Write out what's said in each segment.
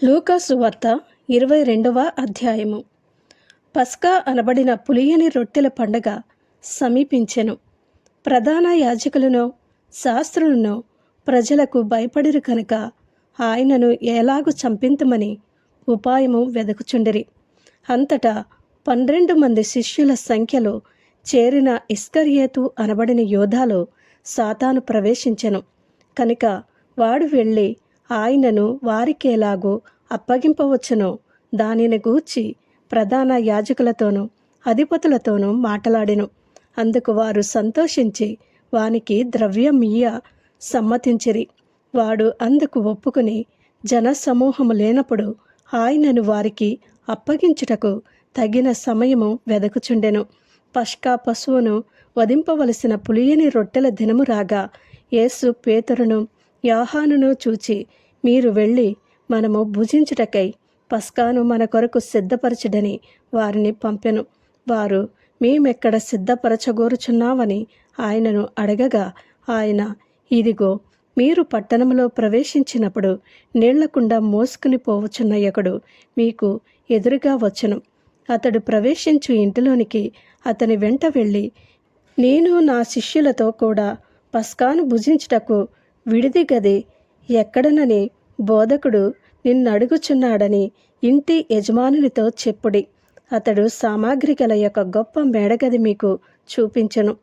లూకాసు వార్త 22వ అధ్యాయము. పస్కా అనబడిన పులియని రొట్టెల పండగ సమీపించెను. ప్రధాన యాజకులను శాస్త్రులను ప్రజలకు భయపడిరు కనుక ఆయనను ఎలాగు చంపింతుమని ఉపాయము వెదకుచుండిరి. అంతటా 12 మంది శిష్యుల సంఖ్యలో చేరిన ఇస్కరియోతు అనబడిన యోధాలో సాతాను ప్రవేశించెను. కనుక వాడు వెళ్ళి ఆయనను వారికేలాగో అప్పగింపవచ్చునో దానిని గూర్చి ప్రధాన యాజకులతోనూ అధిపతులతోనూ మాటలాడెను. అందుకు వారు సంతోషించి వానికి ద్రవ్యమియ్య సమ్మతించిరి. వాడు అందుకు ఒప్పుకుని జనసమూహము లేనప్పుడు ఆయనను వారికి అప్పగించుటకు తగిన సమయము వెదకుచుండెను. పస్కా పశువును వధింపవలసిన పులియని రొట్టెల దినము రాగా యేసు పేతురును యోహానును చూచి, మీరు వెళ్ళి మనము భుజించుటకై పస్కాను మన కొరకు సిద్ధపరచుడని వారిని పంపెను. వారు మేమెక్కడ సిద్ధపరచగోరుచున్నామని ఆయనను అడగగా ఆయన, ఇదిగో, మీరు పట్టణంలో ప్రవేశించినప్పుడు నీళ్లకుండా మోసుకుని పోవచున్న ఒకడు మీకు ఎదురుగా వచ్చును. అతడు ప్రవేశించు ఇంటిలోనికి అతని వెంట వెళ్ళి, నేను నా శిష్యులతో కూడా పస్కాను భుజించుటకు విడిది గది ఎక్కడనని బోధకుడు నిన్నడుగుచున్నాడని ఇంటి యజమానునితో చెప్పుడి. అతడు సామాగ్రి గల యొక్క గొప్ప మేడగది మీకు చూపించెను.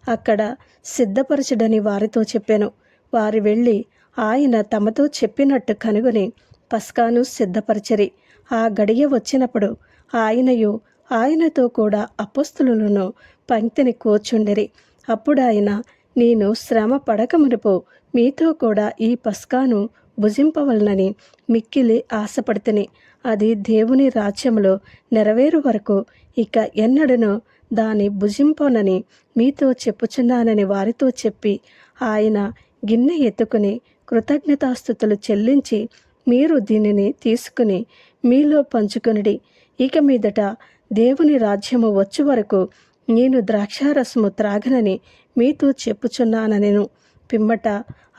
అక్కడ సిద్ధపరచుడని వారితో చెప్పెను. వారు వెళ్ళి ఆయన తమతో చెప్పినట్టు కనుగొని పస్కాను సిద్ధపరచిరి. ఆ గడియ వచ్చినప్పుడు ఆయనయు ఆయనతో కూడా అపొస్తలులను పంక్తిని కూర్చుండిరి. అప్పుడు ఆయన, నేను శ్రమ పడకమునుపు మీతో కూడా ఈ పస్కాను భుజింపవలనని మిక్కిలి ఆశపడితిని. అది దేవుని రాజ్యములో నెరవేరు వరకు ఇక ఎన్నడనో దాని భుజింపనని మీతో చెప్పుచున్నానని వారితో చెప్పి ఆయన గిన్నె ఎత్తుకుని కృతజ్ఞతాస్తుతులు చెల్లించి, మీరు దీనిని తీసుకుని మీలో పంచుకొనుడి. ఇక మీదట దేవుని రాజ్యము వచ్చు వరకు నేను ద్రాక్షారసము త్రాగనని మీతో చెప్పుచున్నానెను. పిమ్మట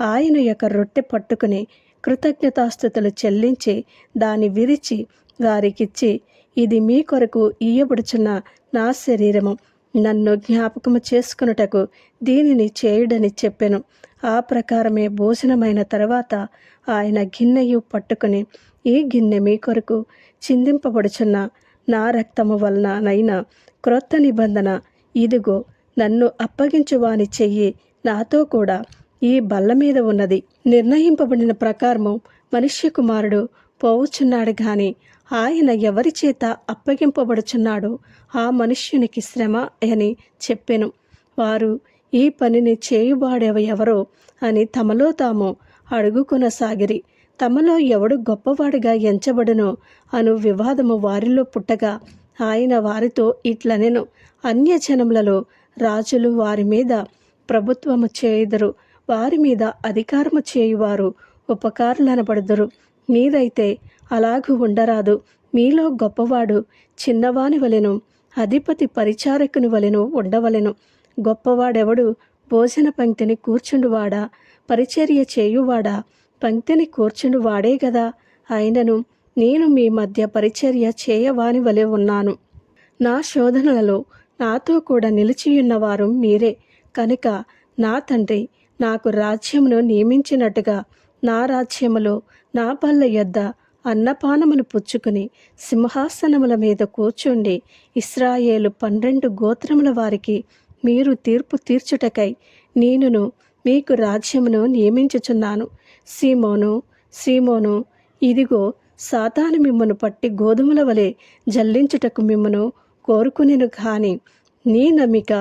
ఆయన యొక్క రొట్టె పట్టుకుని కృతజ్ఞతాస్తుతులు చెల్లించి దాన్ని విరిచి వారికిచ్చి, ఇది మీ కొరకు ఇయ్యబడుచున్న నా శరీరము, నన్ను జ్ఞాపకము చేసుకున్నటకు దీనిని చేయుడని చెప్పెను. ఆ ప్రకారమే భోజనమైన తర్వాత ఆయన గిన్నెయు పట్టుకుని, ఈ గిన్నె మీ కొరకు చిందింపబడుచున్న నా రక్తము వలననైన క్రొత్త నిబంధన, ఇదిగో, నన్ను అప్పగించు వాని చెయ్యి నాతో కూడా ఈ బల్ల మీద ఉన్నది. నిర్ణయింపబడిన ప్రకారము మనుష్య కుమారుడు పోవుచున్నాడు గాని ఆయన ఎవరి చేత అప్పగింపబడుచున్నాడో ఆ మనుష్యునికి శ్రమ అని చెప్పెను. వారు ఈ పనిని చేయువాడెవరో అని తమలో తాము అడుగుకొనసాగిరి. తమలో ఎవడు గొప్పవాడిగా ఎంచబడునో అను వివాదము వారిలో పుట్టగా ఆయన వారితో ఇట్లనెను, అన్యజనములలో రాజులు వారి మీద ప్రభుత్వము చేయుదురు, వారి మీద అధికారము చేయువారు ఉపకారులనబడుదురు. మీరైతే అలాగూ ఉండరాదు. మీలో గొప్పవాడు చిన్నవాని వలెను, అధిపతి పరిచారకుని వలెను ఉండవలెను. గొప్పవాడెవడు భోజన పంక్తిని కూర్చుండువాడా, పరిచర్య చేయువాడా? పంక్తిని కూర్చుండువాడే గదా. అయినను నేను మీ మధ్య పరిచర్య చేయవాని వలె ఉన్నాను. నా శోధనలలో నాతో కూడా నిలిచియున్నవారు మీరే. కనుక నా తండ్రి నాకు రాజ్యమును నియమించినట్టుగా నా రాజ్యములో నా బల్ల యొద్ద అన్నపానమును పుచ్చుకుని సింహాసనముల మీద కూర్చుండి ఇశ్రాయేలు 12 గోత్రముల వారికి మీరు తీర్పు తీర్చుటకై నేనును మీకు రాజ్యమును నియమించుచున్నాను. సీమోను, సీమోను, ఇదిగో, సాతాను మిమ్మును పట్టి గోధుమల వలె జల్లించుటకు మిమ్మును కోరుకునేను. కానీ నీ నమ్మిక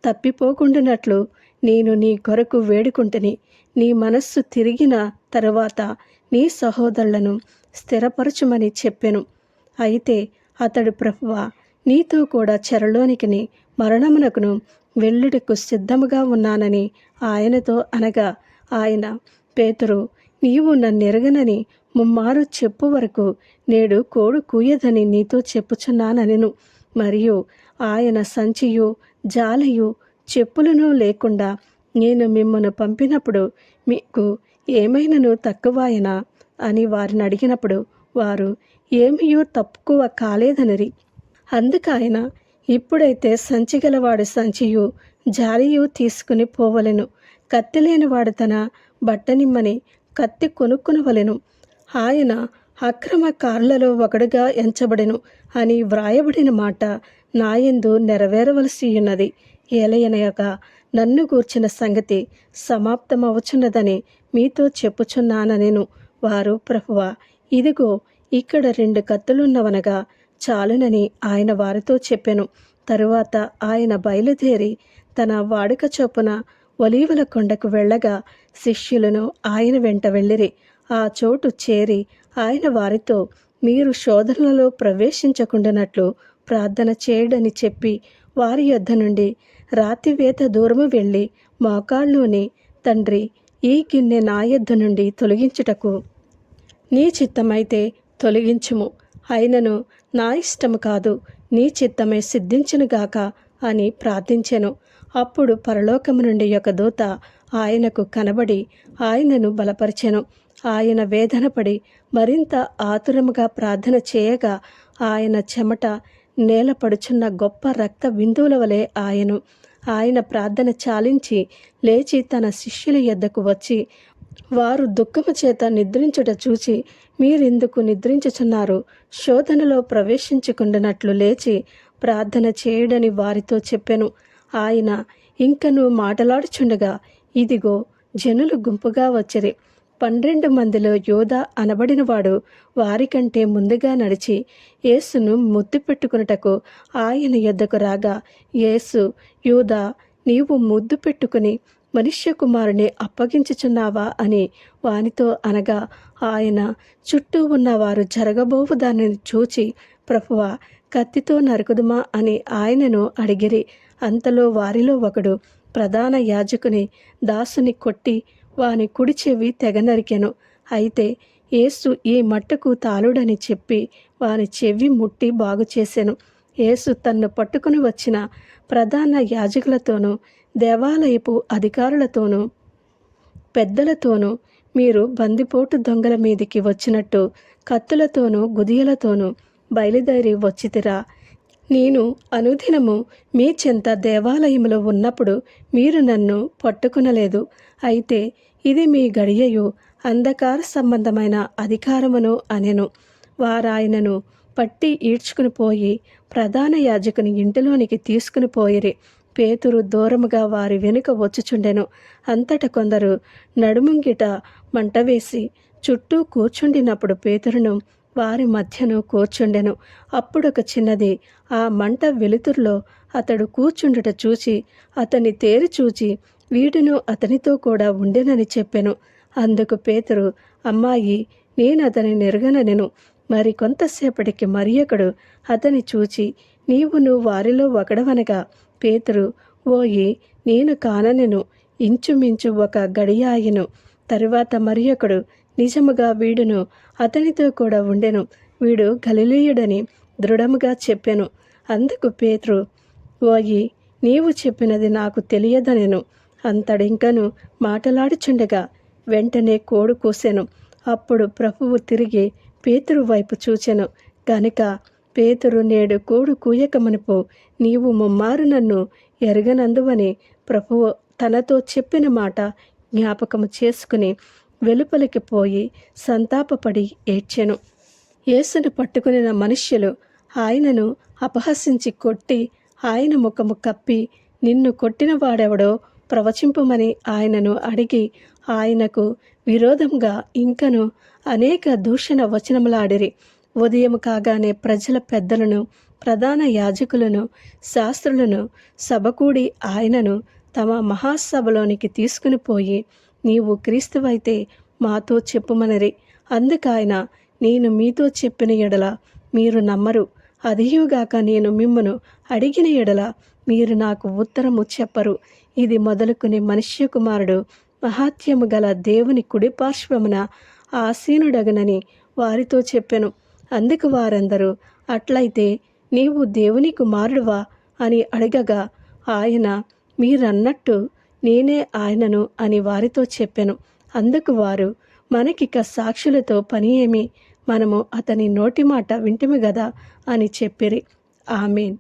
తప్పిపోకుండానట్లు నేను నీ కొరకు వేడుకుంటుని. నీ మనస్సు తిరిగిన తరువాత నీ సహోదరులను స్థిరపరచుమని చెప్పెను. అయితే అతడు, ప్రభువా, నీతో కూడా చెరలోనికిని మరణమునకును వెళ్ళుటకు సిద్ధముగా ఉన్నానని ఆయనతో అనగా ఆయన, పేతురు, నీవు నన్నెరగనని ముమ్మారు చెప్పు వరకు నేడు కోడు కూయదని నీతో చెప్పుచున్నానెను. మరియు ఆయన సంచియు జాలయు చెప్పులను లేకుండా నేను మిమ్మను పంపినప్పుడు మీకు ఏమైనను తక్కువాయనా అని వారిని అడిగినప్పుడు వారు ఏమీయూ తక్కువ కాలేదనిరి. అందుకాయన, ఇప్పుడైతే సంచిగలవాడు సంచియు జాలియు తీసుకుని పోవలెను, కత్తి లేనివాడు తన బట్టనిమ్మని కత్తి కొనుక్కునవలెను, ఆయన అక్రమకారులలో ఒకడుగా ఎంచబడెను అని వ్రాయబడిన మాట నాయందు నెరవేరవలసి ఉన్నది. ఏలయనగా నన్ను గూర్చిన సంగతి సమాప్తమవుచున్నదని మీతో చెప్పుచున్నానెను. వారు, ప్రభువా, ఇదిగో ఇక్కడ 2 కత్తులున్నవనగా చాలునని ఆయన వారితో చెప్పెను. తరువాత ఆయన బయలుదేరి తన వాడుక చొప్పున ఒలీవల కొండకు వెళ్ళగా శిష్యులను ఆయన వెంట వెళ్ళిరి. ఆ చోటు చేరి ఆయన వారితో, మీరు శోధనలలో ప్రవేశించకుండానట్లు ప్రార్థన చేయడని చెప్పి వారి యొద్ద నుండి రాతివేత దూరము వెళ్ళి మోకాళ్ళూని, తండ్రి, ఈ గిన్నె నా యొద్ద నుండి తొలగించుటకు నీ చిత్తమైతే తొలగించుము, అయినను నా ఇష్టము కాదు, నీ చిత్తమే సిద్ధించునుగాక అని ప్రార్థించెను. అప్పుడు పరలోకము నుండి ఒక దూత ఆయనకు కనబడి ఆయనను బలపరిచెను. ఆయన వేదనపడి మరింత ఆతురముగా ప్రార్థన చేయగా ఆయన చెమట నేలపడుచున్న గొప్ప రక్త బిందువుల వలె ఆయను. ఆయన ప్రార్థన చాలించి లేచి తన శిష్యుల యొద్దకు వచ్చి, వారు దుఃఖము చేత నిద్రించుట చూచి, మీరెందుకు నిద్రించుచున్నారు? శోధనలో ప్రవేశించుకుంటున్నట్లు లేచి ప్రార్థన చేయుడని వారితో చెప్పెను. ఆయన ఇంకను మాటలాడుచుండగా ఇదిగో జనులు గుంపుగా వచ్చిరి. 12 మందిలో యోధా అనబడినవాడు వారికంటే ముందుగా నడిచి యేసును ముద్దు పెట్టుకున్నటకు ఆయన యొద్దకు రాగా, యేసు, యోధా, నీవు ముద్దు పెట్టుకుని మనుష్య కుమారుని అప్పగించుచున్నావా అని వానితో అనగా, ఆయన చుట్టూ ఉన్నవారు జరగబోవు దానిని చూచి, ప్రభువా, కత్తితో నరుకుదుమా అని ఆయనను అడిగిరి. అంతలో వారిలో ఒకడు ప్రధాన యాజకుని దాసుని కొట్టి వాని కుడి చెవి తెగ నరికెను. అయితే యేసు ఈ మట్టుకు తాలుడని చెప్పి వాని చెవి ముట్టి బాగు చేసెను. యేసు తన్ను పట్టుకుని వచ్చిన ప్రధాన యాజకులతోనూ దేవాలయపు అధికారులతోనూ పెద్దలతోనూ, మీరు బందిపోటు దొంగల మీదికి వచ్చినట్టు కత్తులతోనూ గుదియలతోనూ బయలుదేరి వచ్చితిరా? నేను అనుదినము మీ చెంత దేవాలయంలో ఉన్నప్పుడు మీరు నన్ను పట్టుకునలేదు. అయితే ఇది మీ గడియయు అంధకార సంబంధమైన అధికారమును అనెను. వారాయనను పట్టి ఈడ్చుకుని పోయి ప్రధాన యాజకుని ఇంటిలోనికి తీసుకుని పోయిరి. పేతురు దూరముగా వారి వెనుక వచ్చుచుండెను. అంతట కొందరు నడుముంగిట మంట వేసి చుట్టూ కూర్చుండినప్పుడు పేతురును వారి మధ్యను కూర్చుండెను. అప్పుడొక చిన్నది ఆ మంట వెలుతురులో అతడు కూర్చుండుట చూచి అతన్ని తేరి చూచి, వీడును అతనితో కూడా ఉండెనని చెప్పెను. అందుకు పేతురు, అమ్మాయి, నేను అతని నెరుగనెను. మరి కొంతసేపటికి మరి ఒకడు అతని చూచి, నీవును వారిలో ఒకడవనగా పేతురు, ఓయి, నేను కాననెను, ఇంచుమించు ఒక గడియాయెను. తరువాత మరి ఒకడు, నిజముగా వీడును అతనితో కూడా ఉండెను, వీడు గలిలయుడని దృఢముగా చెప్పెను. అందుకు పేతురు, ఓయి, నీవు చెప్పినది నాకు తెలియదనెను. అంతడింకను మాటలాడుచుండగా వెంటనే కోడు కూసెను. అప్పుడు ప్రభువు తిరిగి పేతురు వైపు చూచెను గనుక, పేతురు, నేడు కోడు కూయకమునుపు నీవు ముమ్మారు నన్ను ఎరగనందువని ప్రభువు తనతో చెప్పిన మాట జ్ఞాపకము చేసుకుని వెలుపలికి పోయి సంతాపపడి ఏడ్చెను. యేసును పట్టుకునిన మనుష్యులు ఆయనను అపహసించి కొట్టి ఆయన ముఖము కప్పి, నిన్ను కొట్టిన వాడెవడో ప్రవచింపమని ఆయనను అడిగి ఆయనకు విరోధంగా ఇంకను అనేక దూషణ వచనములాడిరి. ఉదయం కాగానే ప్రజల పెద్దలను, ప్రధాన యాజకులను, శాస్త్రులను సభకూడి ఆయనను తమ మహాసభలోనికి తీసుకుని పోయి, నీవు క్రీస్తువైతే మాతో చెప్పుమనిరి. అందుకాయన, నేను మీతో చెప్పిన ఎడల మీరు నమ్మరు, అదియుగాక నేను మిమ్మును అడిగిన ఎడల మీరు నాకు ఉత్తరము చెప్పరు. ఇది మొదలుకుని మనుష్య కుమారుడు మహాత్యము గల దేవుని కుడిపార్శ్వమున ఆసీనుడగనని వారితో చెప్పెను. అందుకు వారందరూ, అట్లయితే నీవు దేవుని కుమారుడువా అని అడగగా ఆయన, మీరన్నట్టు నేనే ఆయనను అని వారితో చెప్పెను. అందుకు వారు, మనకిక సాక్షులతో పని ఏమి? మనము అతని నోటి మాట వింటిమి గదా అని చెప్పిరి. ఆమేన్.